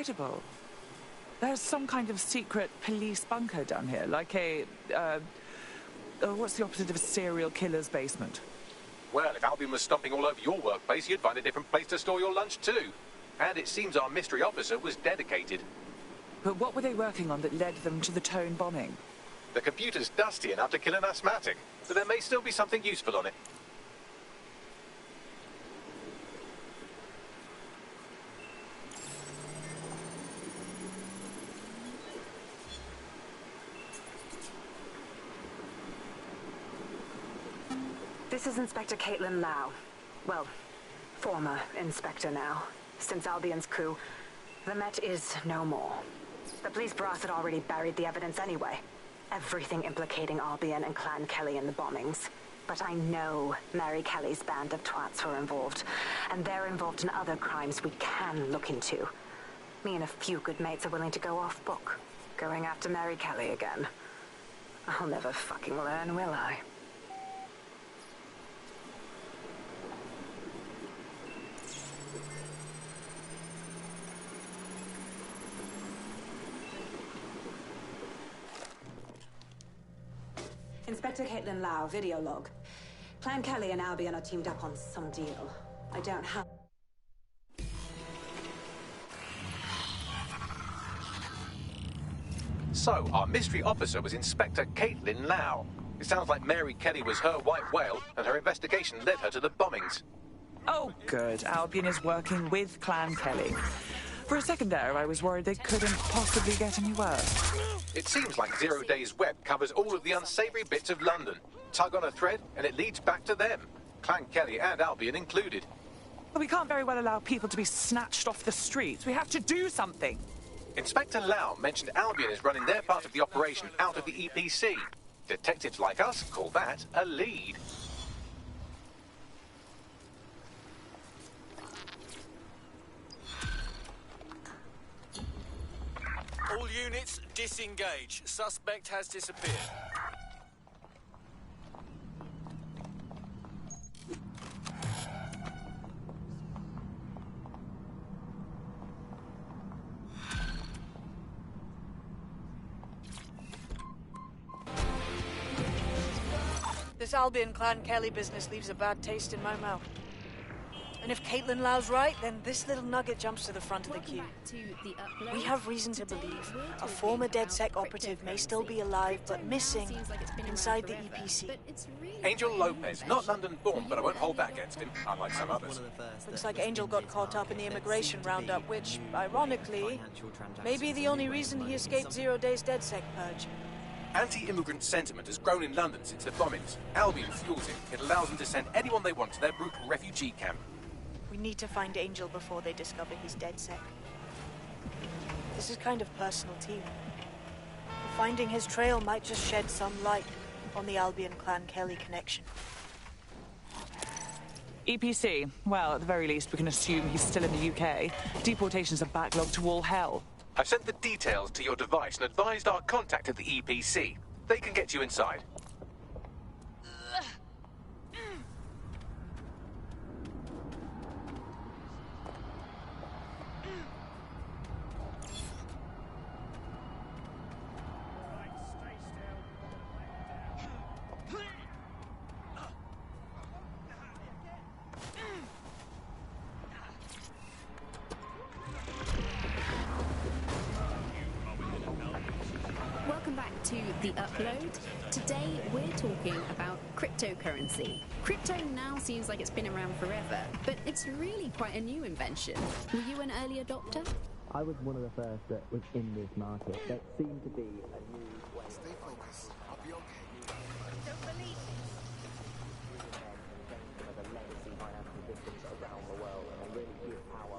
incredible. There's some kind of secret police bunker down here, like a, what's the opposite of a serial killer's basement? Well, if Albion was stomping all over your workplace, you'd find a different place to store your lunch too. And it seems our mystery officer was dedicated. But what were they working on that led them to the Tone bombing? The computer's dusty enough to kill an asthmatic, so there may still be something useful on it. This is Inspector Caitlin Lau. Well, former inspector now. Since Albion's coup, the Met is no more. The police brass had already buried the evidence anyway. Everything implicating Albion and Clan Kelly in the bombings. But I know Mary Kelly's band of twats were involved, and they're involved in other crimes we can look into. Me and a few good mates are willing to go off book, going after Mary Kelly again. I'll never fucking learn, will I? Inspector Caitlin Lau, video log. Clan Kelly and Albion are teamed up on some deal. I don't have... So, our mystery officer was Inspector Caitlin Lau. It sounds like Mary Kelly was her white whale, and her investigation led her to the bombings. Oh, good. Albion is working with Clan Kelly. For a second there, I was worried they couldn't possibly get any worse. It seems like 0 Days Web covers all of the unsavoury bits of London. Tug on a thread, and it leads back to them. Clan Kelly and Albion included. But we can't very well allow people to be snatched off the streets. We have to do something. Inspector Lau mentioned Albion is running their part of the operation out of the EPC. Detectives like us call that a lead. All units, disengage. Suspect has disappeared. This Albion Clan Kelly business leaves a bad taste in my mouth. And if Caitlin Lau's right, then this little nugget jumps to the front of the queue. We have reason to believe a former DedSec operative may still be alive, but missing inside the EPC. Angel Lopez, not London-born, but I won't hold that against him, unlike some others. Looks like Angel got caught up in the immigration roundup, which, ironically, may be the only reason he escaped 0 Days DedSec purge. Anti-immigrant sentiment has grown in London since the bombings. Albion fuels it. It allows them to send anyone they want to their brutal refugee camp. We need to find Angel before they discover he's DedSec. This is kind of personal too. Finding his trail might just shed some light on the Albion Clan Kelly connection. EPC. Well, at the very least, we can assume he's still in the UK. Deportations are backlogged to all hell. I've sent the details to your device and advised our contact at the EPC. They can get you inside. To The Upload. Today we're talking about cryptocurrency. Crypto now seems like it's been around forever, but it's really quite a new invention. Were you an early adopter? I was one of the first that was in this market. There seemed to be a new way. Stay focused. I'll be okay. Don't believe me. Some of the legacy financial systems around the world and really give power.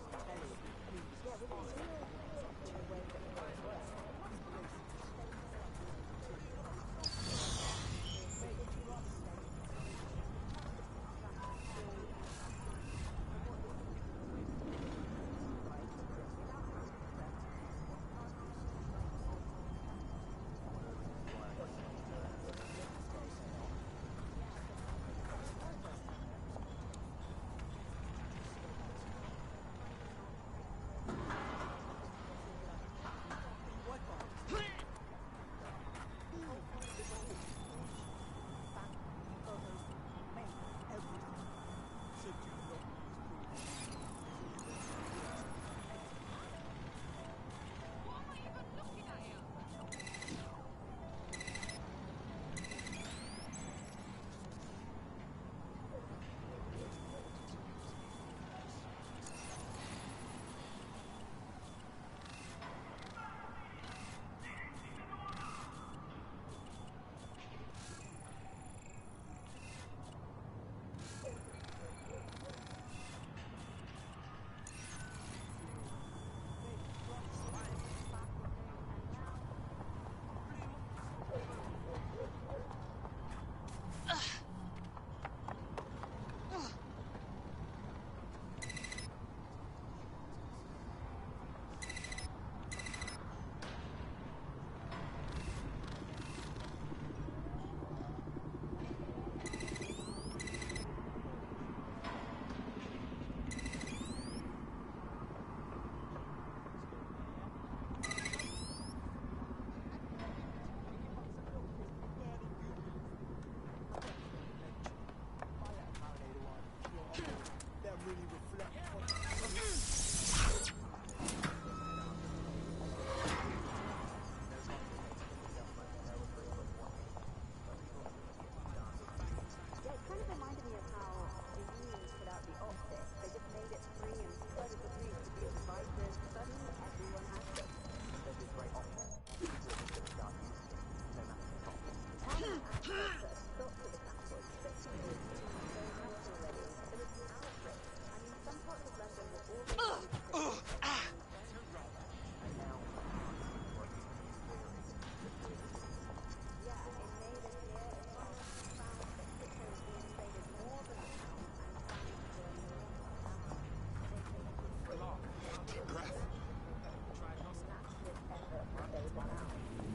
Graph.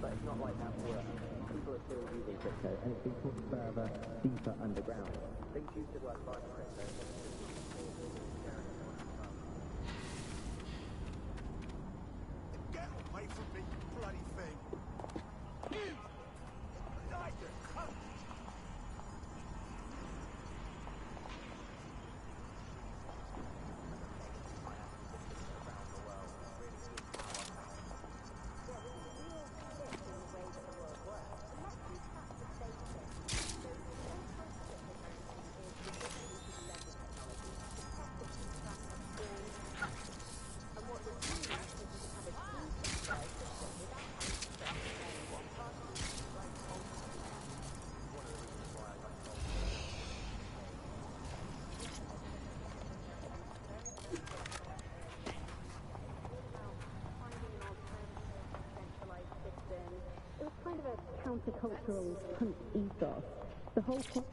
But it's not like that for work. People are still using crypto, and it's been pushed further, deeper underground. Things used to work like crypto. Get away from me, you bloody thing. Kind of a countercultural punk ethos. The whole point.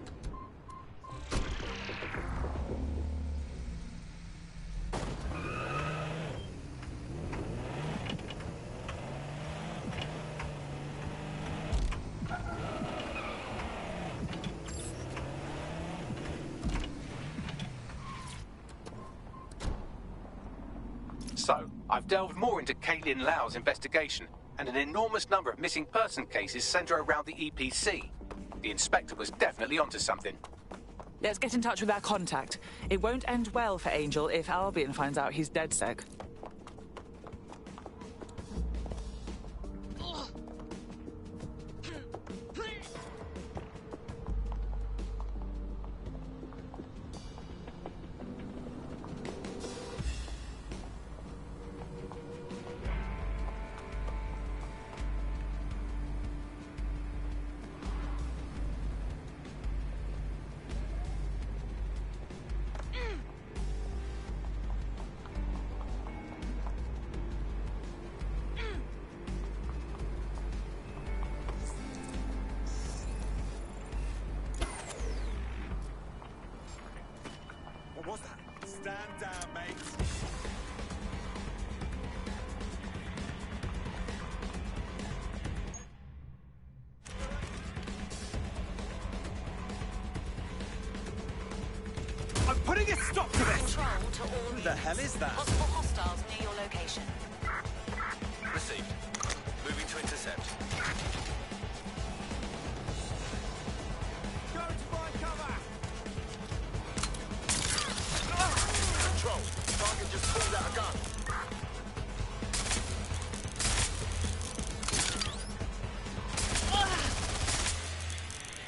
So, I've delved more into Caitlin Lau's investigation, and an enormous number of missing person cases centre around the EPC. The inspector was definitely onto something. Let's get in touch with our contact. It won't end well for Angel if Albion finds out he's DedSec. What was that? Stand down, mate. I'm putting a stop to this! Control to all Who the hell is that? Possible hostiles near your location. Received. Moving to intercept. Go to find cover! Control. Target just pulled out a gun.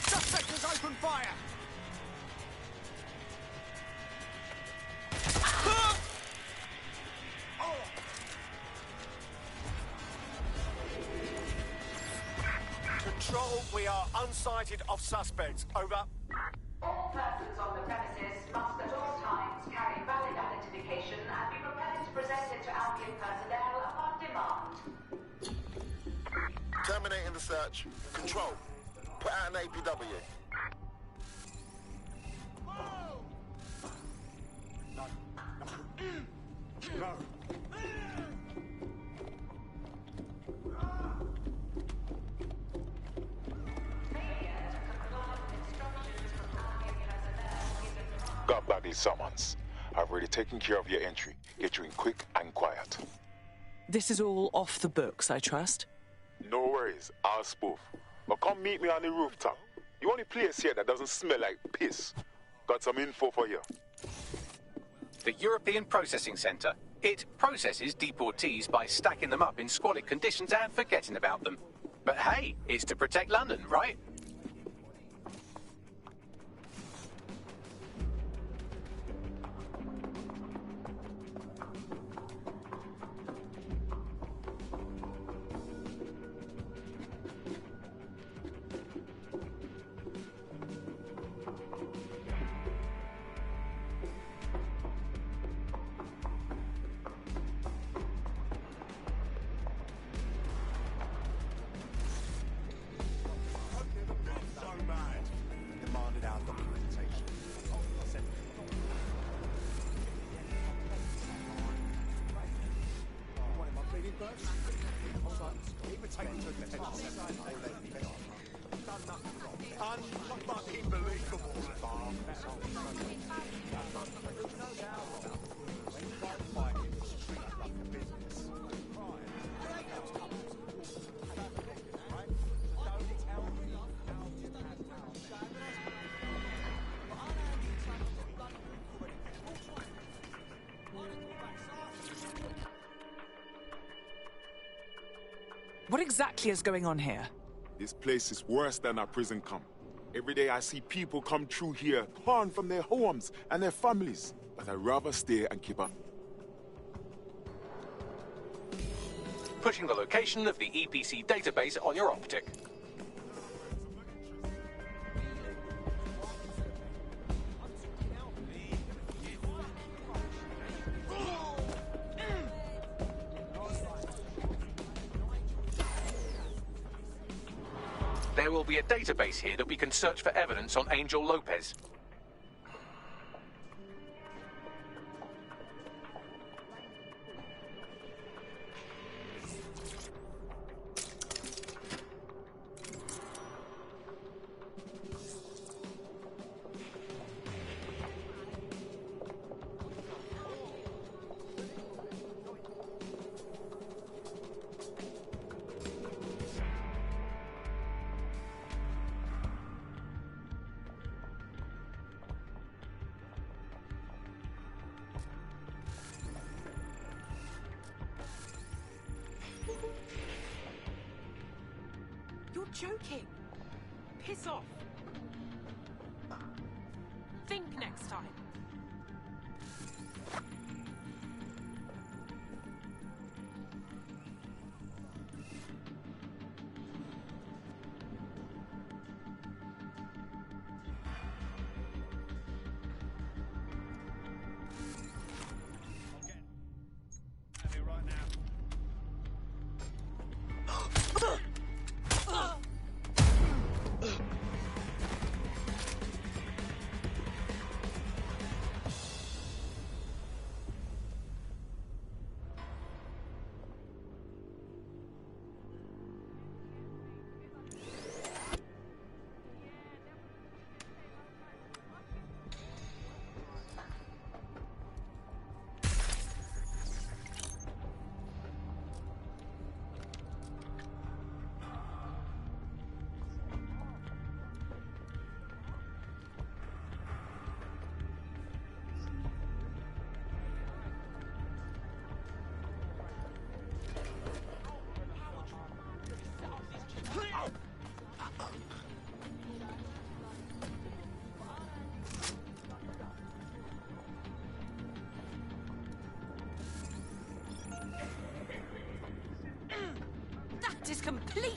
Suspect has opened fire! Control, we are unsighted of suspects. Over. All persons on the premises must at all times carry valid identification and be prepared to present it to Albion personnel upon demand. Terminating the search. Control. Put out an APW. No. Got back these summons. I've already taken care of your entry. Get you in quick and quiet. This is all off the books, I trust. No worries, I'll spoof. But come meet me on the rooftop. The only place here that doesn't smell like piss. Got some info for you. The European Processing Centre. It processes deportees by stacking them up in squalid conditions and forgetting about them. But hey, it's to protect London, right? Unfucking believable. What exactly is going on here? This place is worse than a prison camp. Every day I see people come through here, torn from their homes and their families. But I'd rather stay and keep up. Putting the location of the EPC database on your optic. There will be a database here that we can search for evidence on Angel Lopez. You're joking. Piss off. Think next time. That is complete.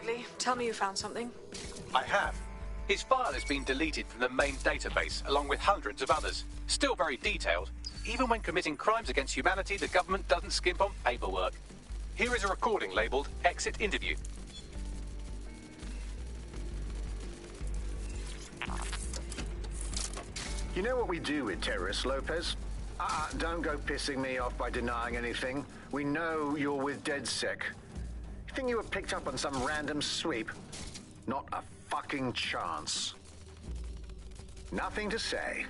Bagley. Tell me you found something. I have. His file has been deleted from the main database, along with hundreds of others. Still very detailed. Even when committing crimes against humanity, the government doesn't skimp on paperwork. Here is a recording labelled Exit Interview. You know what we do with terrorists, Lopez? Don't go pissing me off by denying anything. We know you're with DedSec. You think you were picked up on some random sweep? Not a fucking chance. Nothing to say.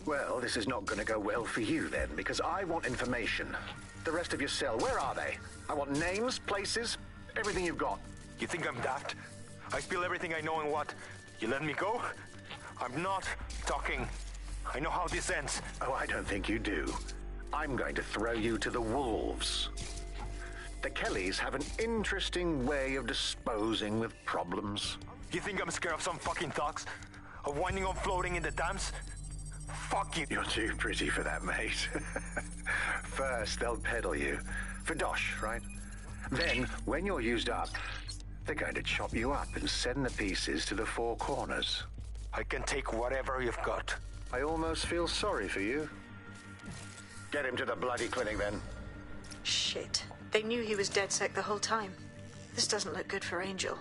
Well, this is not going to go well for you then, because I want information. The rest of your cell, where are they? I want names, places, everything you've got. You think I'm daft? I spill everything I know and what? You let me go? I'm not talking. I know how this ends. Oh, I don't think you do. I'm going to throw you to the wolves. The Kellys have an interesting way of disposing with problems. You think I'm scared of some fucking thugs? Of winding up floating in the dams? Fuck you. You're too pretty for that, mate. First, they'll peddle you. For dosh, right? Then, when you're used up, they're going to chop you up and send the pieces to the four corners. I can take whatever you've got. I almost feel sorry for you. Get him to the bloody clinic, then. Shit. They knew he was DedSec the whole time. This doesn't look good for Angel.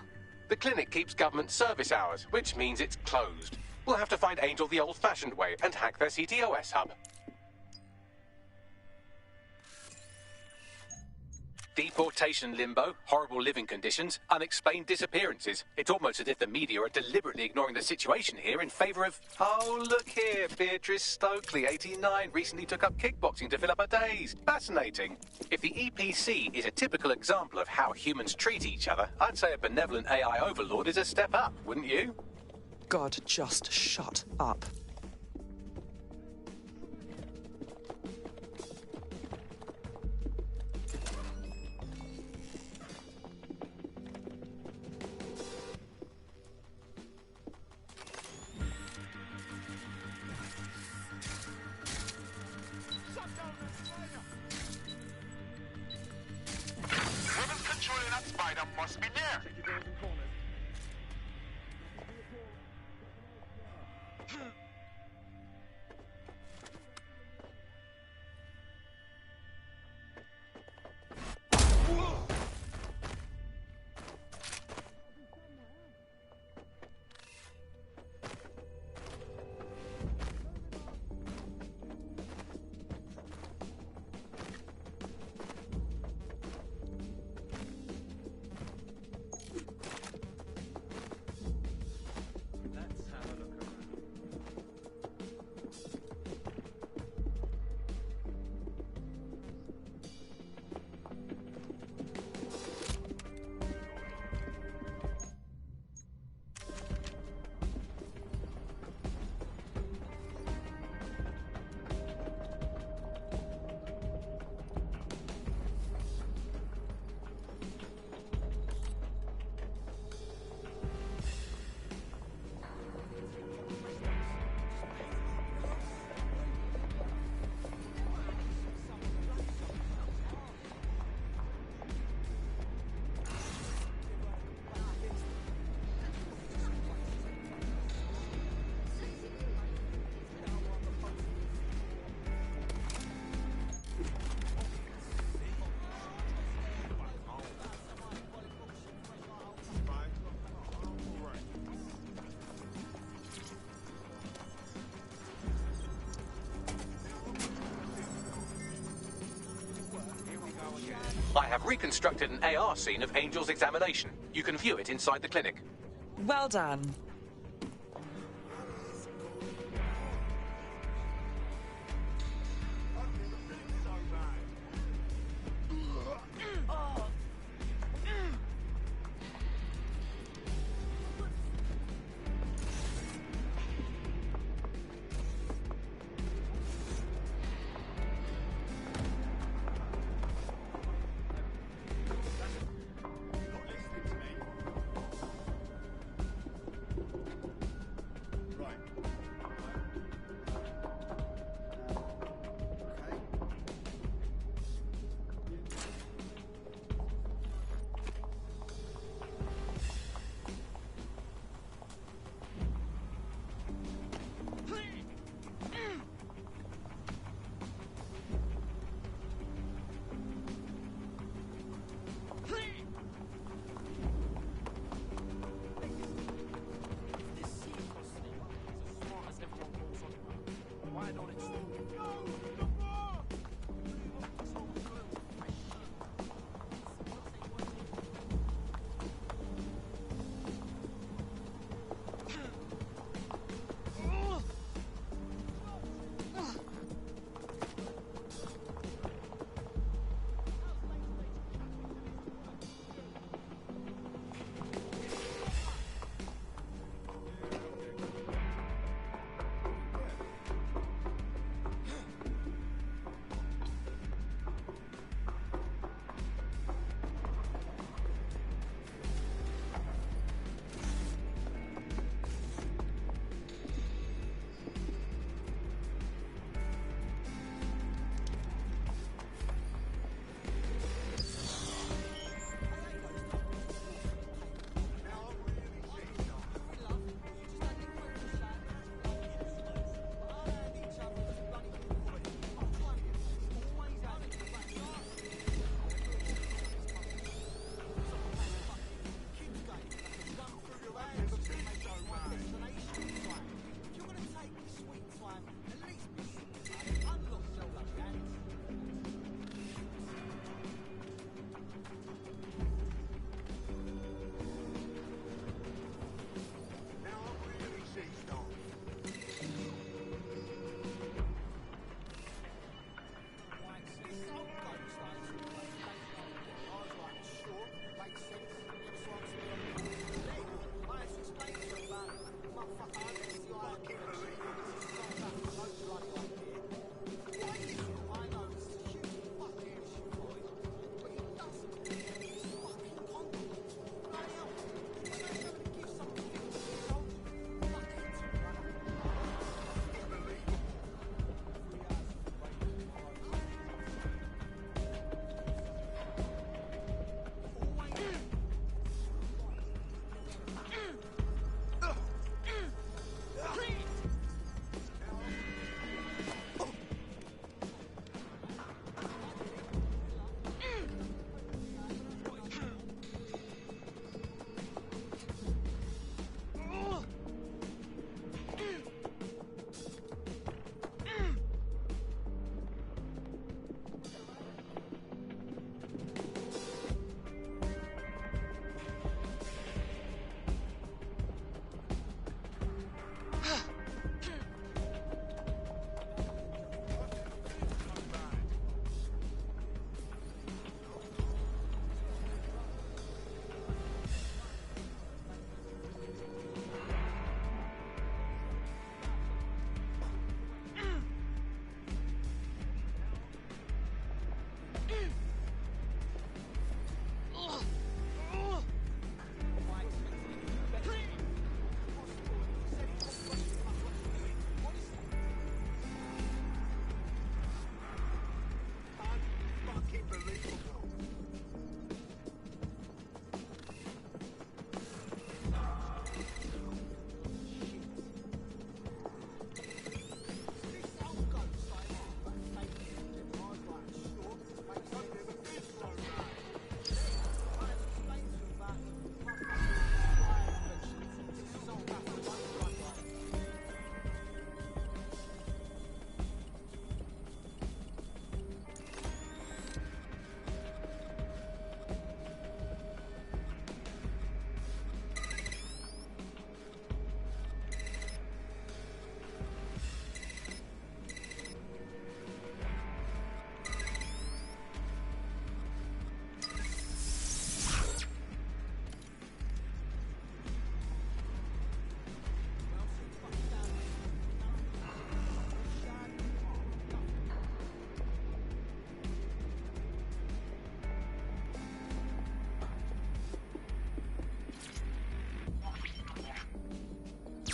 The clinic keeps government service hours, which means it's closed. We'll have to find Angel the old-fashioned way and hack their CTOS hub. Deportation limbo, horrible living conditions, unexplained disappearances. It's almost as if the media are deliberately ignoring the situation here in favour of... Oh, look here, Beatrice Stokely, 89, recently took up kickboxing to fill up her days. Fascinating. If the EPC is a typical example of how humans treat each other, I'd say a benevolent AI overlord is a step up, wouldn't you? God, just shut up. Must be there. I have reconstructed an AR scene of Angel's examination. You can view it inside the clinic. Well done.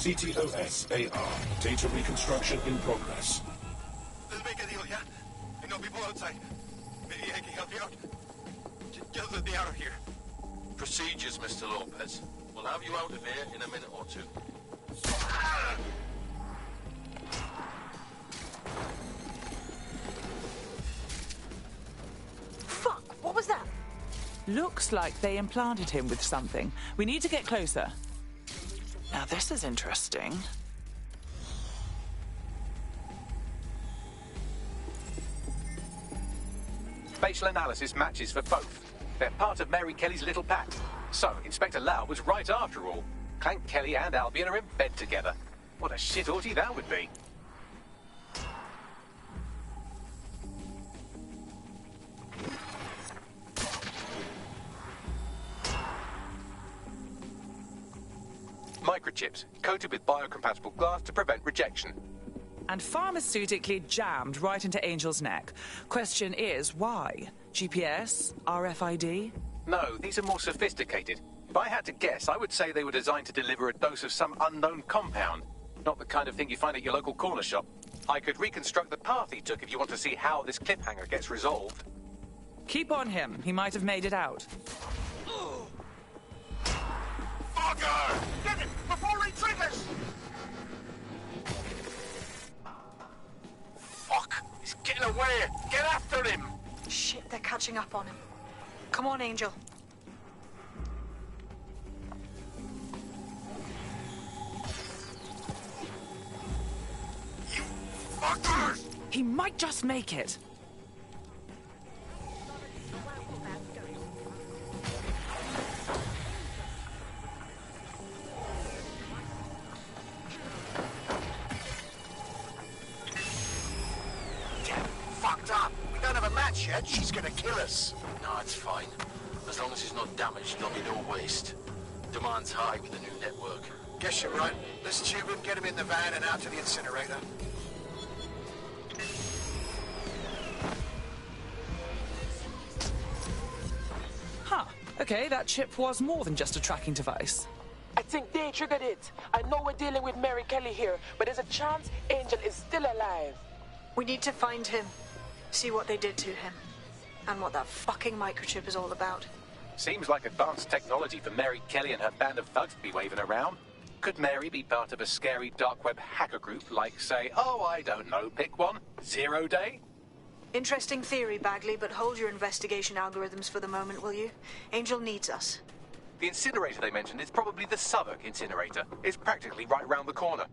CTOS-AR. Data reconstruction in progress. Let's make a deal, yeah? I know people outside. Maybe I can help you out. Just let me out of here. Procedures, Mr. Lopez. We'll have you out of here in a minute or two. Fuck! What was that? Looks like they implanted him with something. We need to get closer. Now this is interesting. Spatial analysis matches for both. They're part of Mary Kelly's little pack. So, Inspector Lau was right after all. Clank Kelly and Albion are in bed together. What a shit orgy that would be. Microchips, coated with biocompatible glass to prevent rejection. And pharmaceutically jammed right into Angel's neck. Question is, why? GPS? RFID? No, these are more sophisticated. If I had to guess, I would say they were designed to deliver a dose of some unknown compound. Not the kind of thing you find at your local corner shop. I could reconstruct the path he took if you want to see how this cliffhanger gets resolved. Keep on him. He might have made it out. Fucker! Get it! Before he triggers! Fuck! He's getting away! Get after him! Shit, they're catching up on him. Come on, Angel. You fuckers! He might just make it. Yet. She's gonna kill us. No, it's fine. As long as he's not damaged, there'll be no waste. Demand's high with the new network. Guess you're right. Let's tube him, get him in the van and out to the incinerator. Huh. Okay, that chip was more than just a tracking device. I think they triggered it. I know we're dealing with Mary Kelly here, but there's a chance Angel is still alive. We need to find him. See what they did to him. And what that fucking microchip is all about. Seems like advanced technology for Mary Kelly and her band of thugs to be waving around. Could Mary be part of a scary dark web hacker group like, say, oh, I don't know, pick one, 0 Day? Interesting theory, Bagley, but hold your investigation algorithms for the moment, will you? Angel needs us. The incinerator they mentioned is probably the Southwark incinerator. It's practically right round the corner.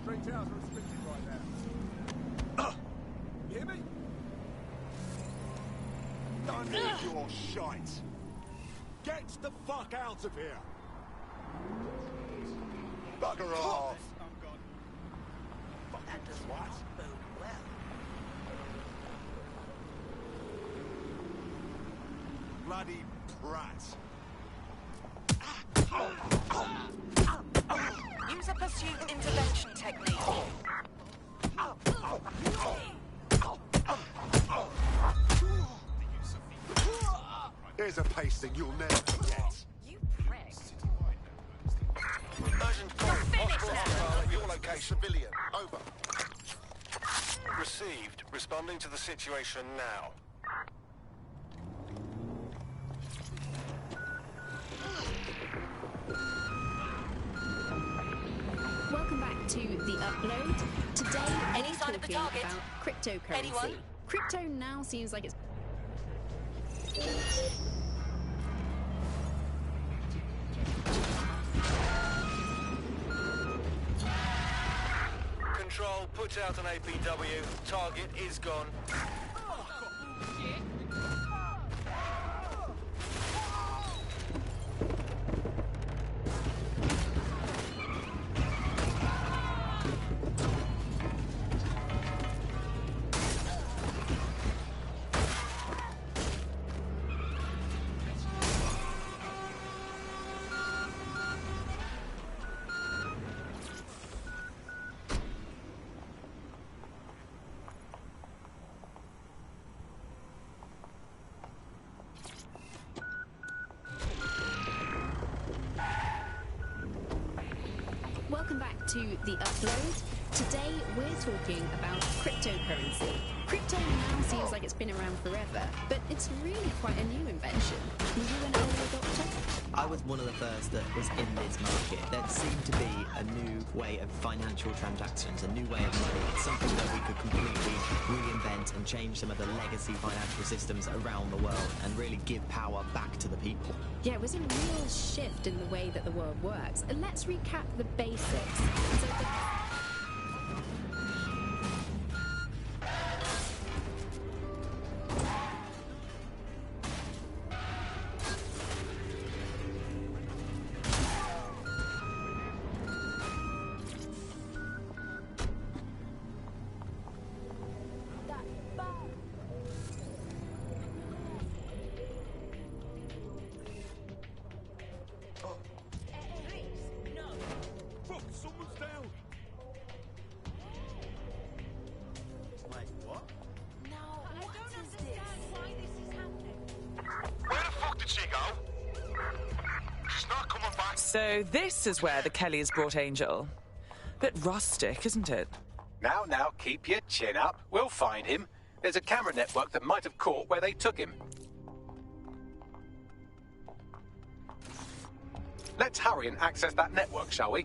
Straight out are restricted right now. You hear me? Don't need your shite. Get the fuck out of here. Bugger off. That does not bode well. Bloody brat. Use a pursuit intervention technique. Here's a pasting you'll never forget. You prick. Urgent call. Hospital at your location. Civilian. Over. Received. Responding to the situation now. Welcome back to The Upload. Today, Any we're sign of the talking target? about cryptocurrency. Anyone? Crypto now seems like it's... Control, put out an APW. Target is gone. to The Upload. Today we're talking about cryptocurrency. Crypto now seems like it's been around forever, but it's really quite a new invention. Were you an early adopter? I was one of the first that was in this market. There seemed to be a new way of financial transactions, a new way of money, something that we could completely reinvent and change some of the legacy financial systems around the world and really give power back to the people. Yeah, it was a real shift in the way that the world works. Let's recap the basics. So this is where the Kellys brought Angel. Bit rustic, isn't it? Now, keep your chin up. We'll find him. There's a camera network that might have caught where they took him. Let's hurry and access that network, shall we?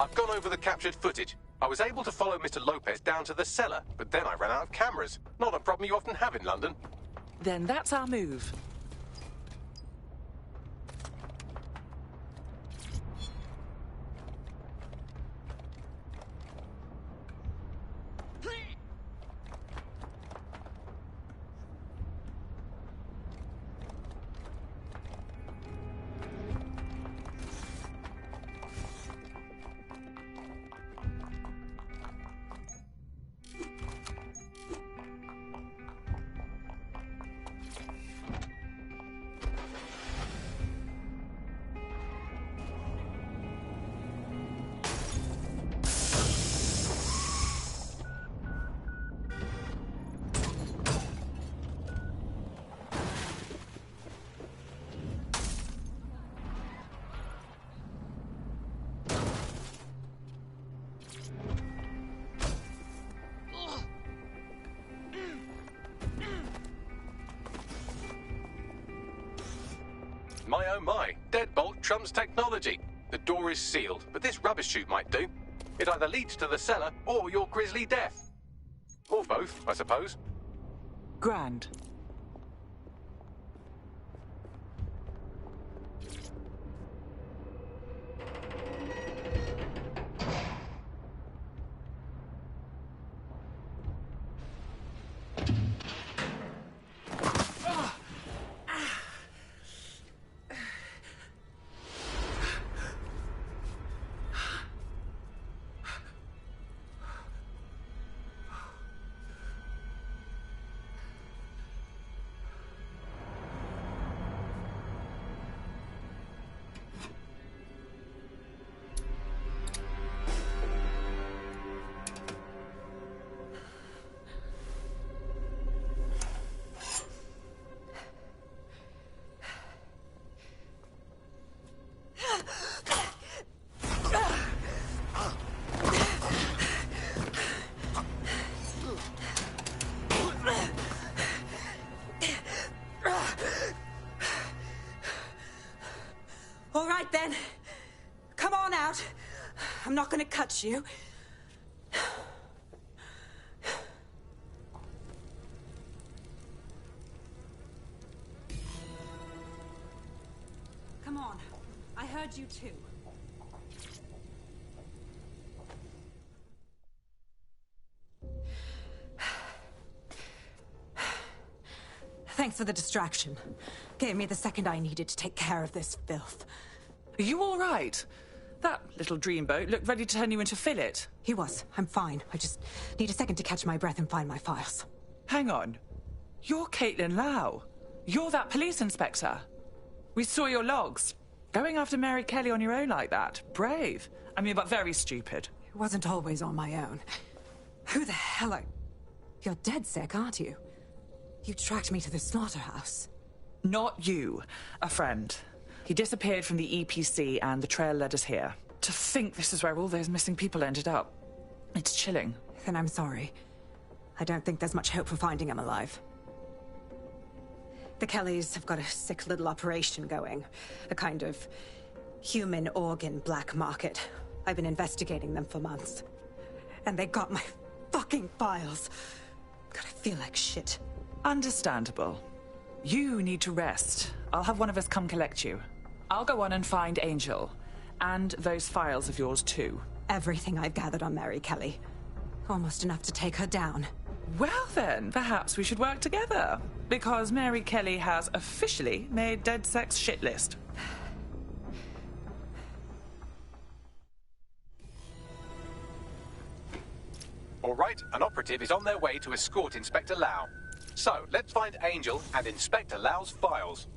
I've gone over the captured footage. I was able to follow Mr. Lopez down to the cellar, but then I ran out of cameras. Not a problem you often have in London. Then that's our move. My oh my, deadbolt trumps technology. The door is sealed, but this rubbish chute might do. It either leads to the cellar or your grisly death. Or both, I suppose. Grand. All right, then. Come on out. I'm not gonna cut you. Come on. I heard you too. Thanks for the distraction. Gave me the second I needed to take care of this filth. Are you all right? That little dreamboat looked ready to turn you into fillet. He was. I'm fine. I just need a second to catch my breath and find my files. Hang on. You're Caitlin Lau. You're that police inspector. We saw your logs. Going after Mary Kelly on your own like that. Brave. I mean, but very stupid. It wasn't always on my own. Who the hell are... You're dead sick, aren't you? You tracked me to the slaughterhouse. Not you. A friend. He disappeared from the EPC and the trail led us here. To think this is where all those missing people ended up. It's chilling. Then I'm sorry. I don't think there's much hope for finding him alive. The Kellys have got a sick little operation going. A kind of human organ black market. I've been investigating them for months. And they got my fucking files. God, I feel like shit. Understandable. You need to rest. I'll have one of us come collect you. I'll go on and find Angel. And those files of yours too. Everything I've gathered on Mary Kelly. Almost enough to take her down. Well then, perhaps we should work together. Because Mary Kelly has officially made DedSec's shit list. All right, an operative is on their way to escort Inspector Lau. So, let's find Angel and Inspector Lau's files.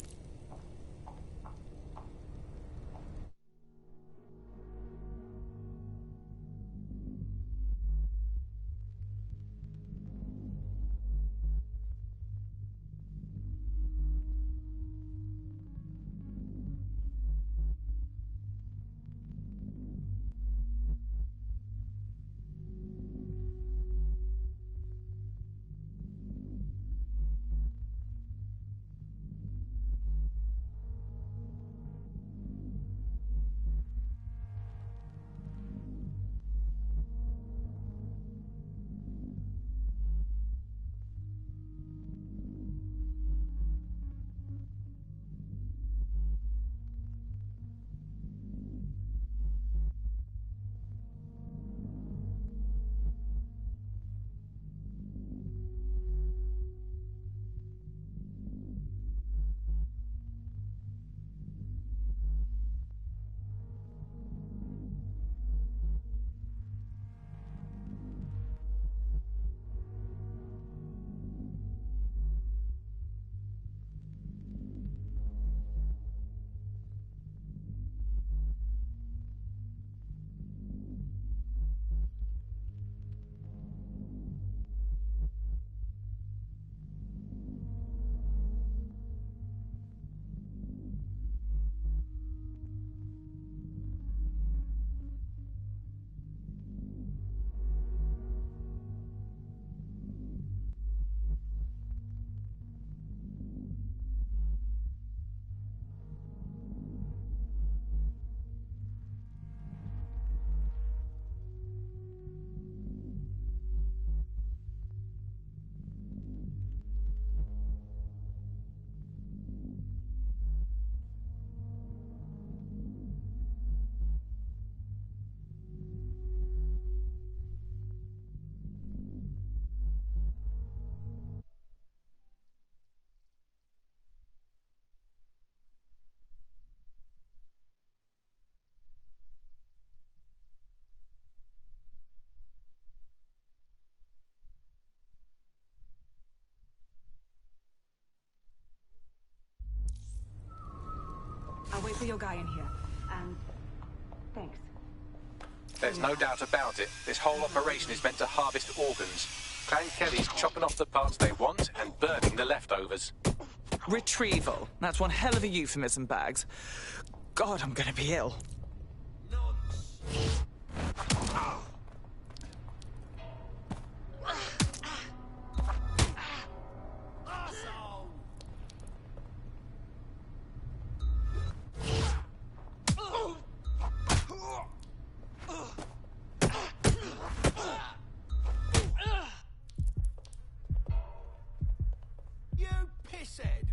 I'll wait for your guy in here. And thanks. There's no doubt about it. This whole operation is meant to harvest organs. Clan Kelly's chopping off the parts they want and burning the leftovers. Retrieval. That's one hell of a euphemism, Bags. God, I'm gonna be ill. You pisshead!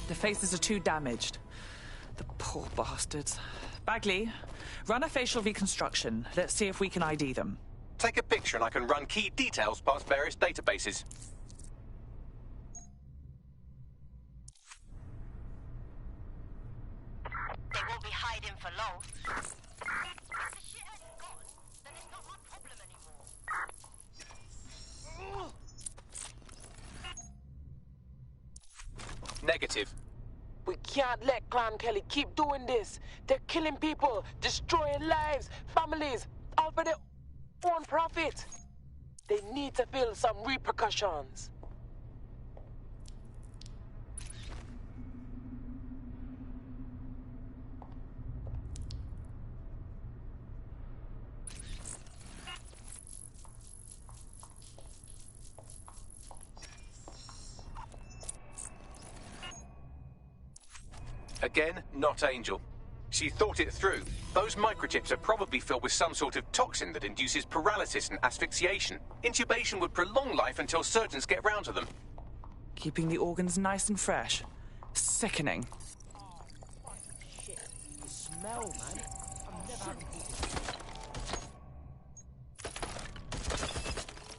The faces are too damaged. The poor bastards. Bagley, run a facial reconstruction. Let's see if we can ID them. Take a picture and I can run key details past various databases. They won't be hiding for long. If the shithead is gone, then it's not my problem anymore. Negative. We can't let Clan Kelly keep doing this. They're killing people, destroying lives, families, all for their own profit. They need to feel some repercussions. Again, not Angel. She thought it through. Those microchips are probably filled with some sort of toxin that induces paralysis and asphyxiation. Intubation would prolong life until surgeons get round to them. Keeping the organs nice and fresh. Sickening. Shit. The smell, man. I've never had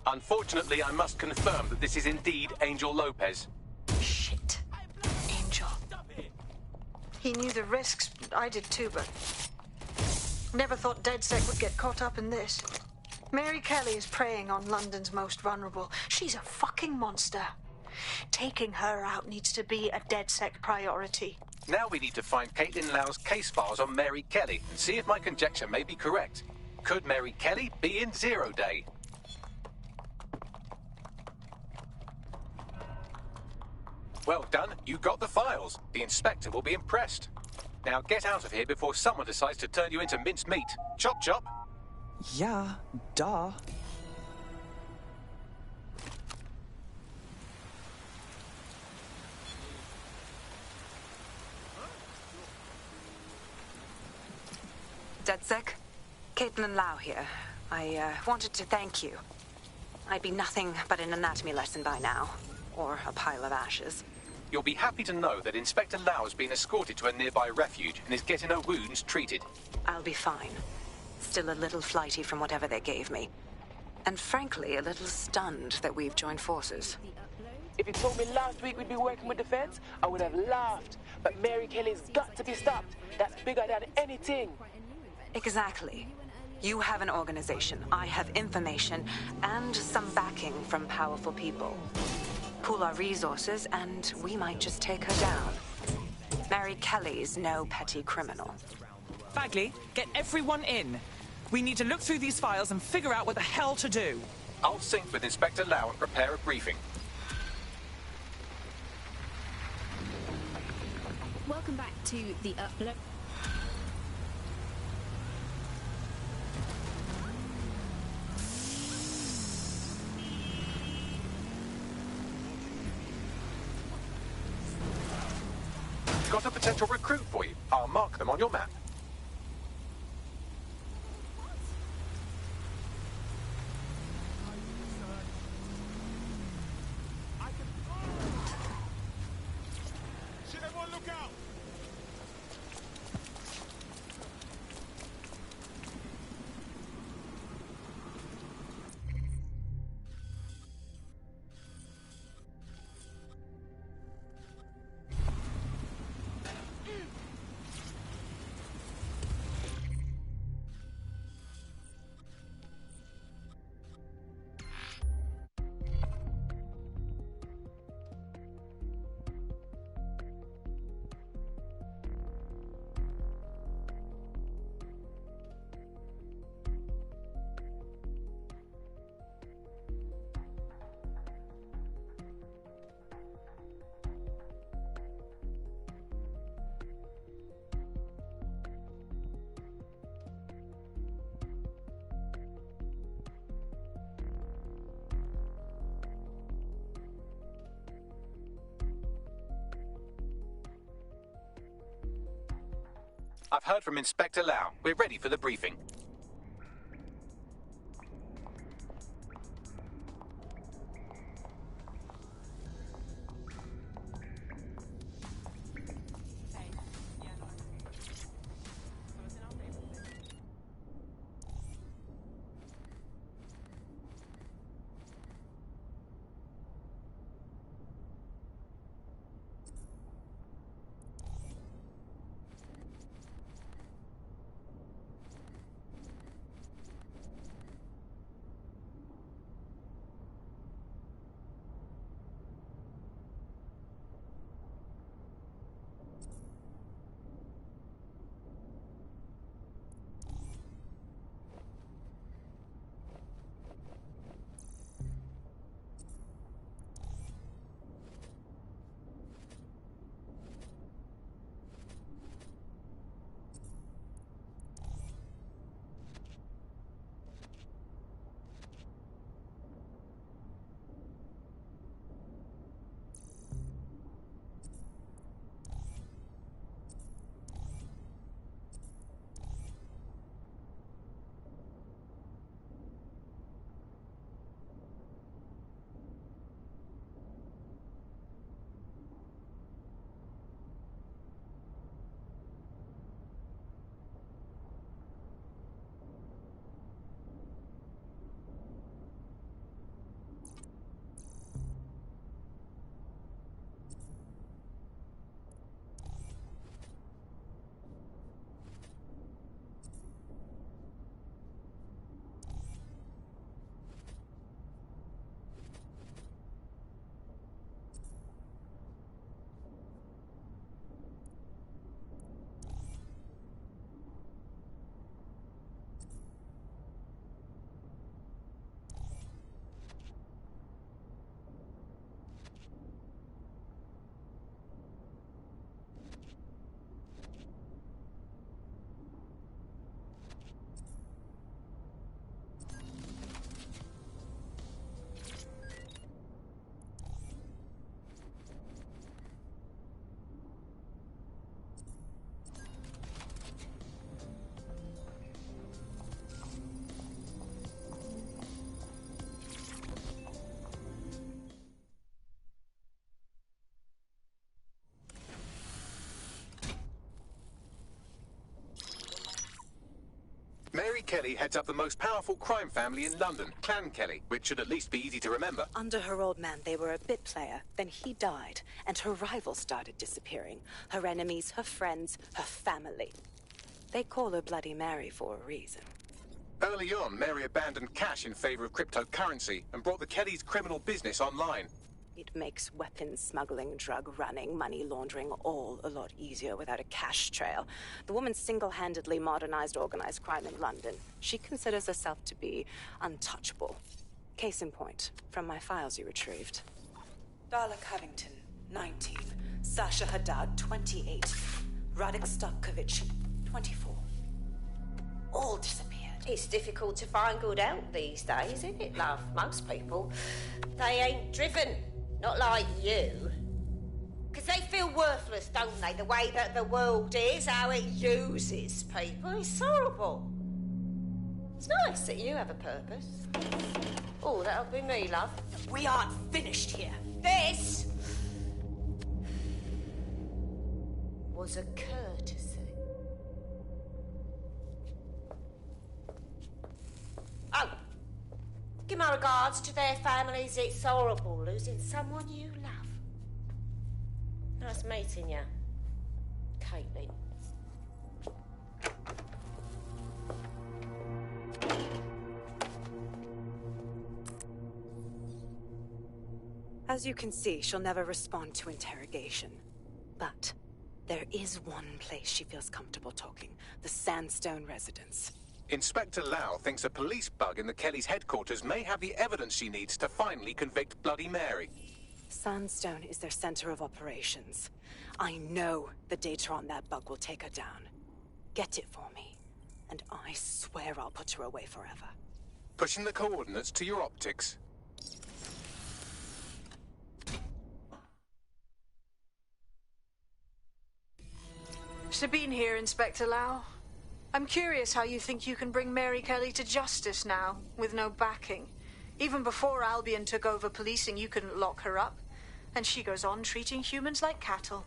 Unfortunately, I must confirm that this is indeed Angel Lopez. Shit. Angel. He knew the risks. I did too, but never thought DedSec would get caught up in this. Mary Kelly is preying on London's most vulnerable. She's a fucking monster. Taking her out needs to be a DedSec priority. Now we need to find Caitlin Lau's case files on Mary Kelly and see if my conjecture may be correct. Could Mary Kelly be in Zero Day? Well done, you got the files. The inspector will be impressed. Now get out of here before someone decides to turn you into minced meat. Chop chop. Yeah, duh. DedSec? Caitlin Lau here. I wanted to thank you. I'd be nothing but an anatomy lesson by now. Or a pile of ashes. You'll be happy to know that Inspector Lau has been escorted to a nearby refuge and is getting her wounds treated. I'll be fine. Still a little flighty from whatever they gave me. And frankly, a little stunned that we've joined forces. If you told me last week we'd be working with the feds, I would have laughed. But Mary Kelly's got to be stopped. That's bigger than anything. Exactly. You have an organization, I have information, and some backing from powerful people. Pool our resources, and we might just take her down. Mary Kelly's no petty criminal. Bagley, get everyone in. We need to look through these files and figure out what the hell to do. I'll sync with Inspector Lau and prepare a briefing. Welcome back to the upload. Got a potential recruit for you. I'll mark them on your map. Should everyone look out? I've heard from Inspector Lau. We're ready for the briefing. Mary Kelly heads up the most powerful crime family in London, Clan Kelly, which should at least be easy to remember. Under her old man, they were a bit player. Then he died, and her rivals started disappearing. Her enemies, her friends, her family. They call her Bloody Mary for a reason. Early on, Mary abandoned cash in favor of cryptocurrency and brought the Kellys' criminal business online. It makes weapons smuggling, drug running, money laundering all a lot easier without a cash trail. The woman single-handedly modernized organized crime in London. She considers herself to be untouchable. Case in point, from my files you retrieved. Darla Covington, 19. Sasha Haddad, 28. Radek Starkovich, 24. All disappeared. It's difficult to find good help these days, isn't it, love? Most people, they ain't driven. Not like you. Because they feel worthless, don't they? The way that the world is, how it uses people. It's horrible. It's nice that you have a purpose. Oh, that'll be me, love. We aren't finished here. This was a courtesy. Oh, give my regards to their families. It's horrible losing someone you love. Nice meeting you, Caitlin. As you can see, she'll never respond to interrogation. But there is one place she feels comfortable talking. The Sandstone residence. Inspector Lau thinks a police bug in the Kellys' headquarters may have the evidence she needs to finally convict Bloody Mary. Sandstone is their center of operations. I know the data on that bug will take her down. Get it for me, and I swear I'll put her away forever. Pushing the coordinates to your optics. Sabine here, Inspector Lau. I'm curious how you think you can bring Mary Kelly to justice now, with no backing. Even before Albion took over policing, you couldn't lock her up. And she goes on treating humans like cattle.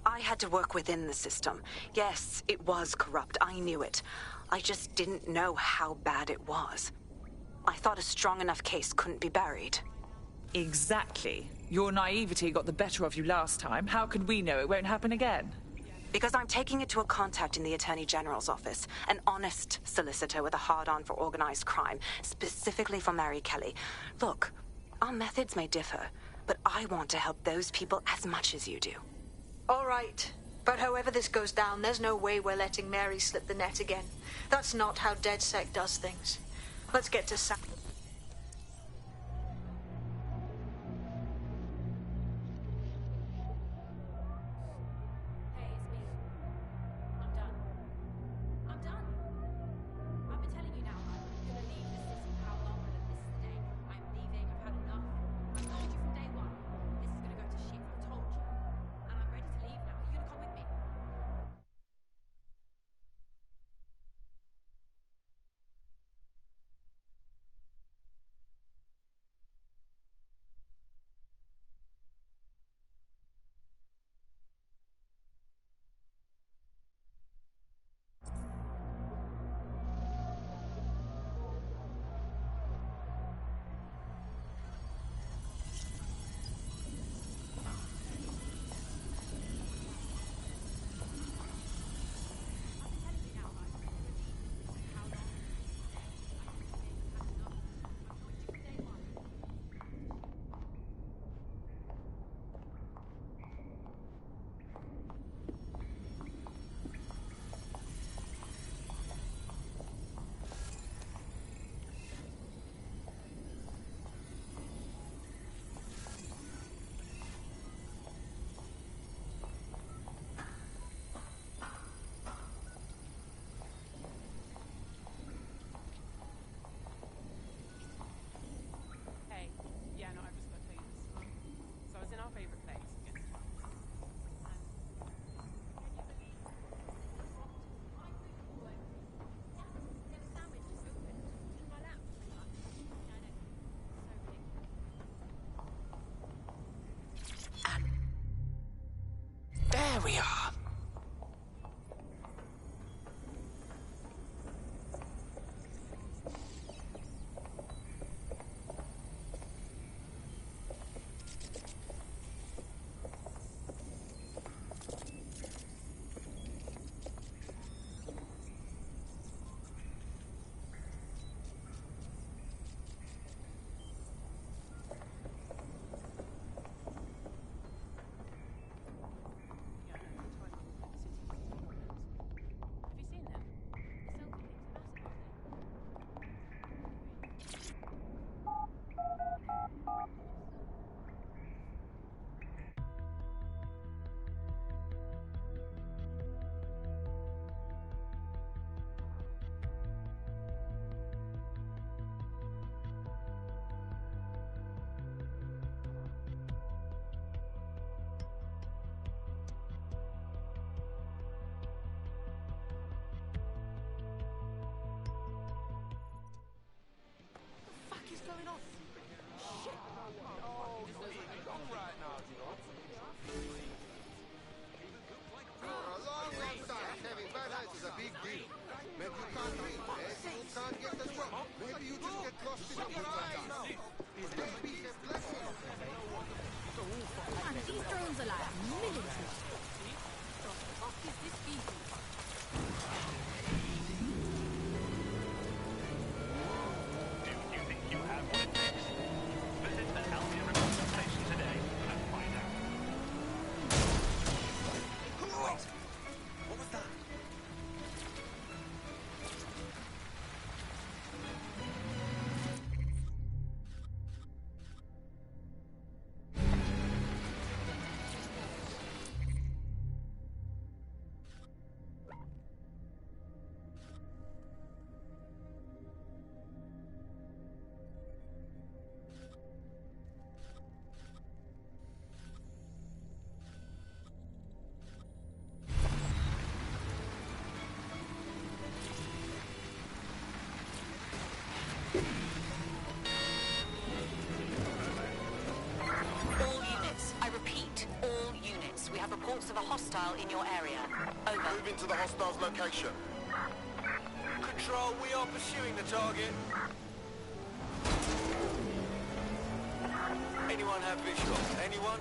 I had to work within the system. Yes, it was corrupt. I knew it. I just didn't know how bad it was. I thought a strong enough case couldn't be buried. Exactly. Your naivety got the better of you last time. How can we know it won't happen again? Because I'm taking it to a contact in the Attorney General's office. An honest solicitor with a hard-on for organized crime, specifically for Mary Kelly. Look, our methods may differ, but I want to help those people as much as you do. All right. But however this goes down, there's no way we're letting Mary slip the net again. That's not how DedSec does things. Let's get to Sam. There we are. Going on? Shit! Oh, don't right now, you know. For a long, long time, having bad eyes is a big deal. Maybe you can't read, maybe you can't get the job. Maybe you just get lost in the woods. Maybe a blessing. Man, these drones are like military. The fuck is this vehicle? in your area. Over. Moving to the hostiles' location. Control, we are pursuing the target. Anyone have visual? Anyone?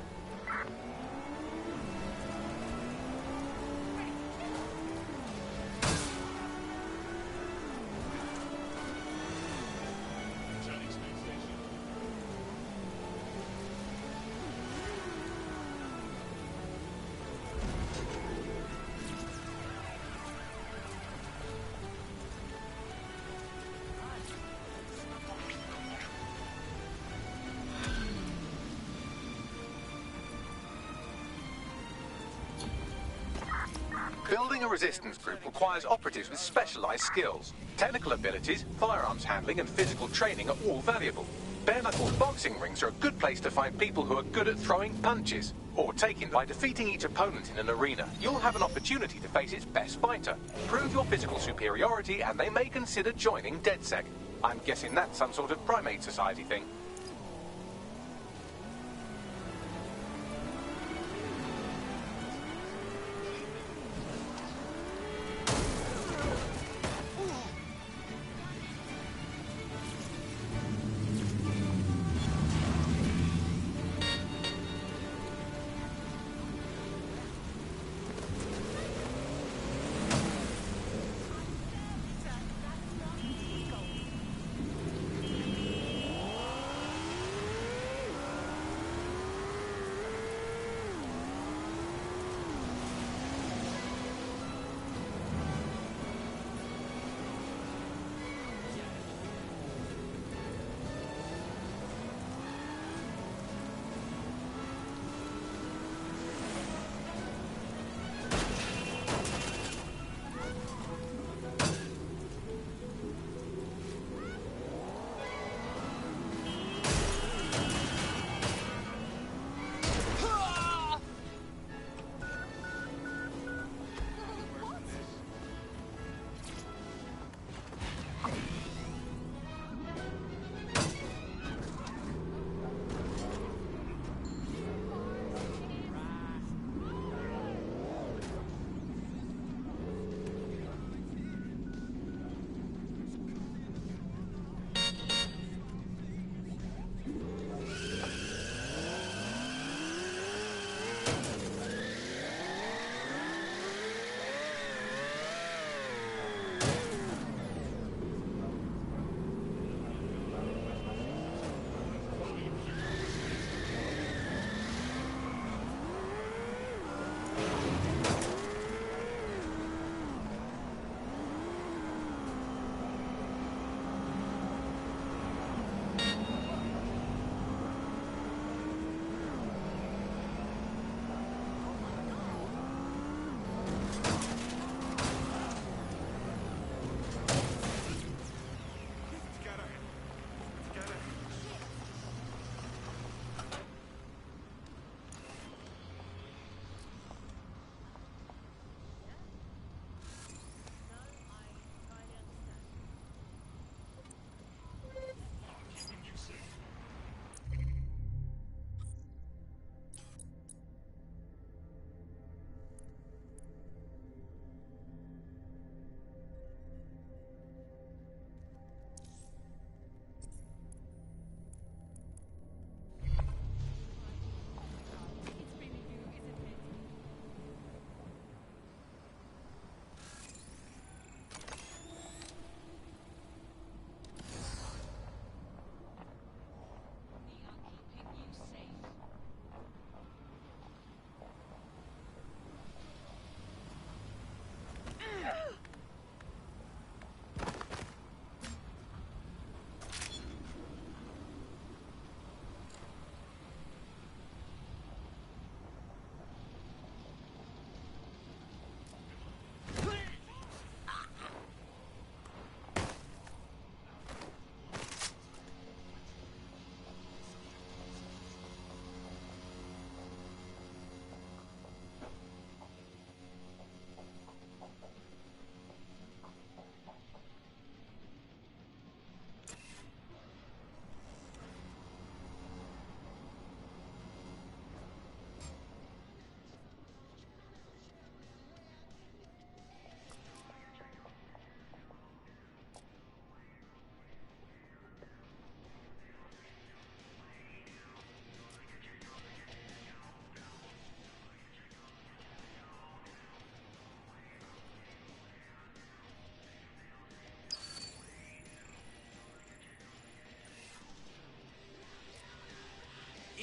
Building a resistance group requires operatives with specialized skills. Technical abilities, firearms handling, and physical training are all valuable. Bare-knuckle boxing rings are a good place to find people who are good at throwing punches, or taking. By defeating each opponent in an arena, you'll have an opportunity to face its best fighter. Prove your physical superiority, and they may consider joining DedSec. I'm guessing that's some sort of primate society thing.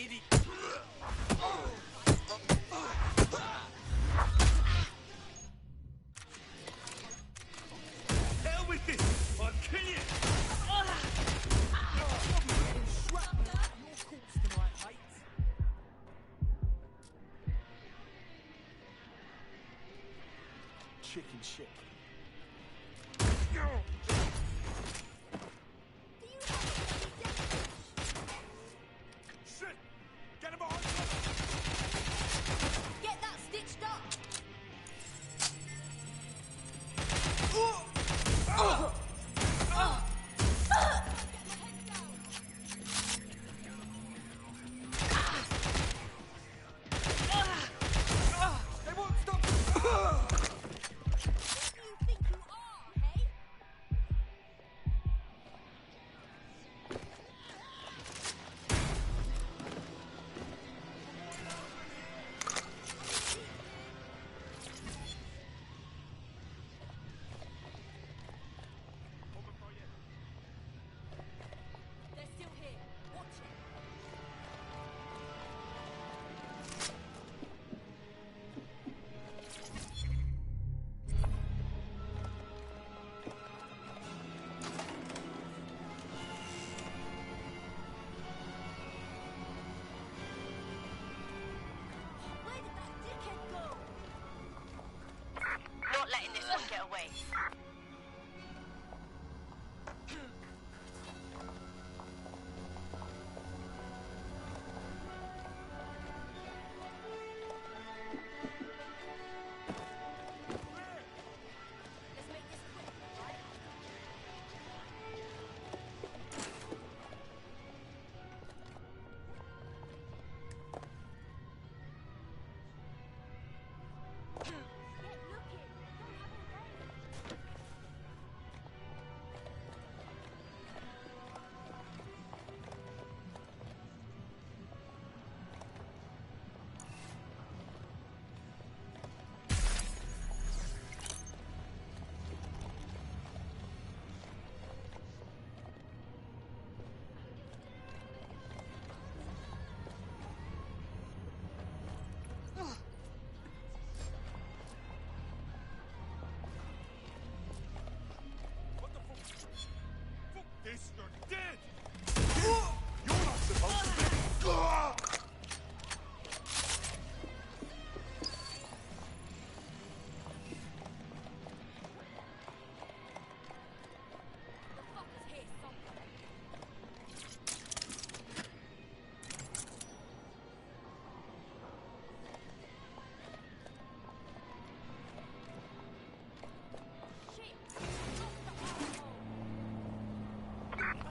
idiot. Hell with this! I'll kill you! Chicken shit. Shit! Get him behind cover! Get that stitched up! They won't stop! They're still here. Watch it. Where did that dickhead go? Not letting this one get away. Let's make this quick, right? Get looking. Don't have all day. What the fuck? Fuck this, you're dead! You're not supposed to be... The fucker's here somewhere. Shit! Stop the asshole!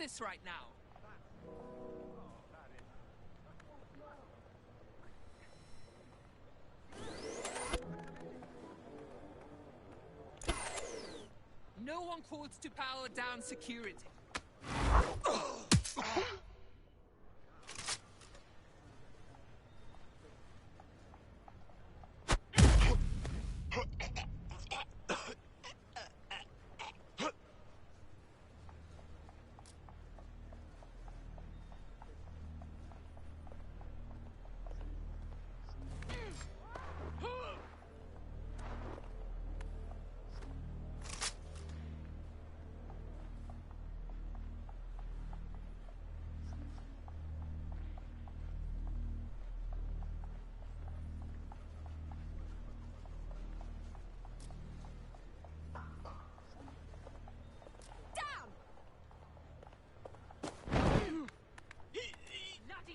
this right now. No one calls to power down security.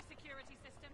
Security system.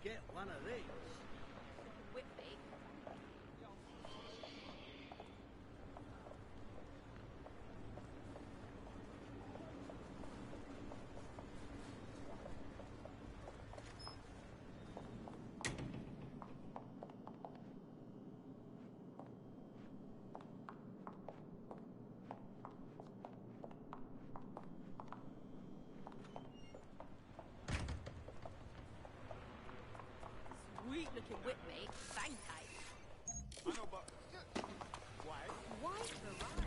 Get one of these. Whitby. Sweet looking Whitby. Thank you. I know, but why? Why the ride?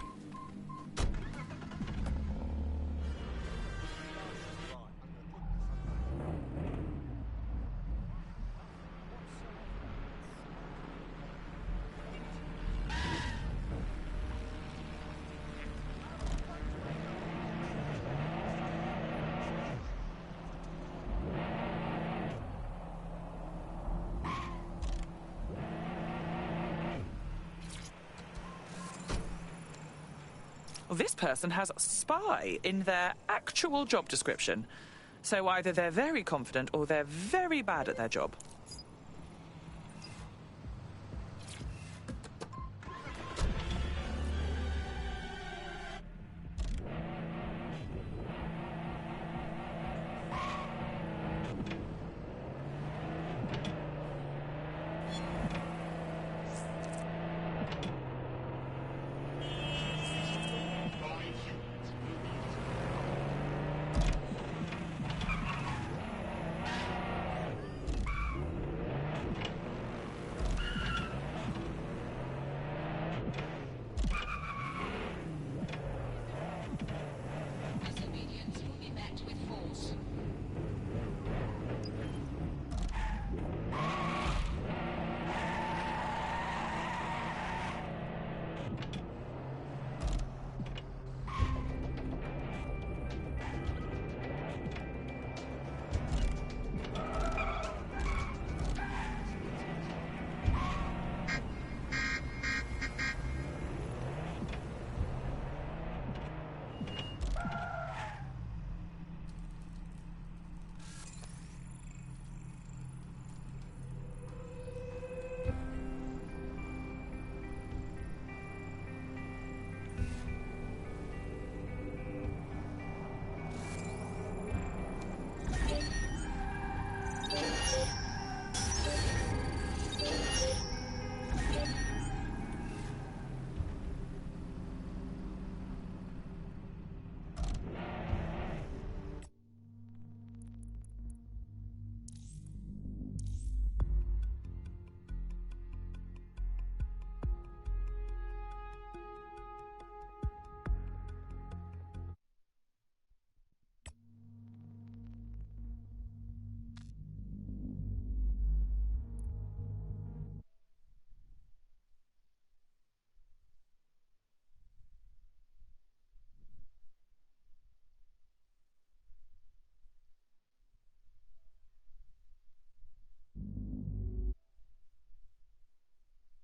Well, this person has spy in their actual job description. So either they're very confident or they're very bad at their job.